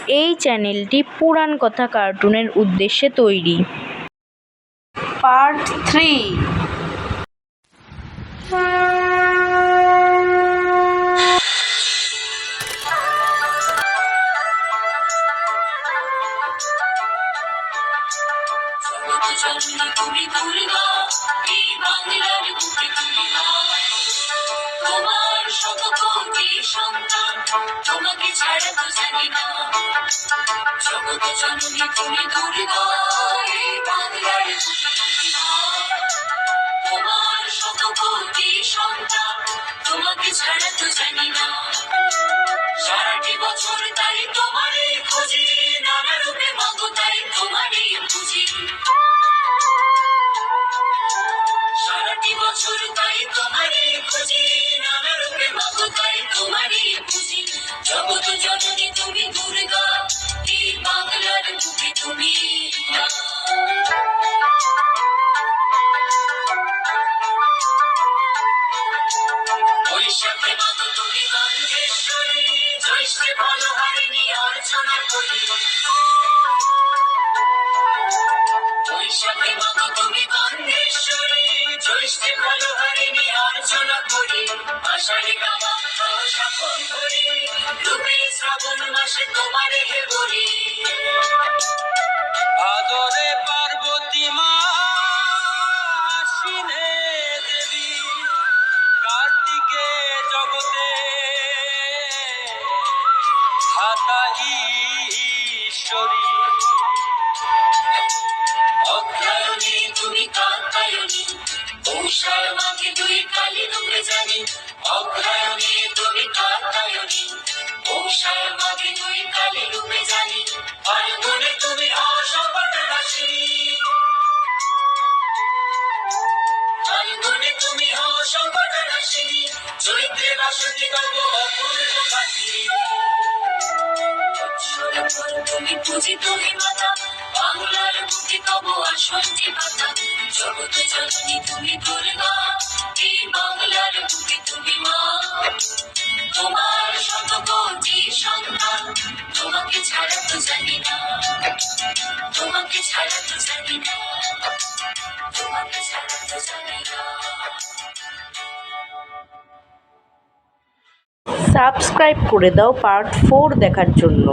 এই চ্যানেলটি পুরাণ কথা কার্টুনের উদ্দেশ্যে তৈরি। পার্ট 3। তোমার শত কোটি সন্তান, তোমাকে ছাড়া তো জানি না। জগৎ জননী তুমি দুর্গা, এই বাংলার বুকে তুমি মা। তোমার শত কোটি সন্তান, তোমাকে ছাড়া তো জানি না। সারাটি বছর তাই তোমারই খুঁজি, নানা রূপে মাগো তাই তোমারই খুঁজি। সারাটি বছর তাই তোমারই খুঁজি, নানা রূপে মাগো তাই তোমারই খুঁজি। জগৎ জননী তুমি দুর্গা, এই বাংলার বুকে তুমি মা। বৈশাখে মাগো তুমি গন্ধেশ্বরী, জ্যৈষ্ঠে ফলহারিণী অর্চনা করি। বৈশাখে মাগো তুমি গন্ধেশ্বরী, জ্যৈষ্ঠে ফলহারিণী অর্চনা করি। আষাঢ়ে কামাখ্যা শাকন করি, রূপে শ্রাবণ মাসে তোমারে হে বলি। ভাদরে পার্বতী মা, আশ্বিনে দেবী, কার্তিকে জগতে ধাতা ঈশ্বরী। অগ্রায়ণী তুমি কাত্যায়নী, পৌষার মাঘে দুই কালী রূপে জানি। অগ্রায়ণী তুমি কাত্যায়নী, পৌষার মাঘে দুই কালী রূপে জানি। ফাল্গুনে তুমি হও সংকটনাশিনী, ফাল্গুনে তুমি হও সংকটনাশিনী। চৈত্রে বাসন্তী গল্প অপূর্ব কাহিনী। তুমি পূজিত হে মাতা, বাংলার বুকে তব আসন যে পাতা। জগৎ জননী তুমি দুর্গা, এই বাংলার বুকে তুমি মা। তোমার শত কোটি সন্তান, তোমাকে ছাড়া তো জানি না। তোমাকে ছাড়া তো জানি না, তোমাকে ছাড়া তো জানি না। সাবস্ক্রাইব করে দাও পার্ট 4 দেখার জন্য।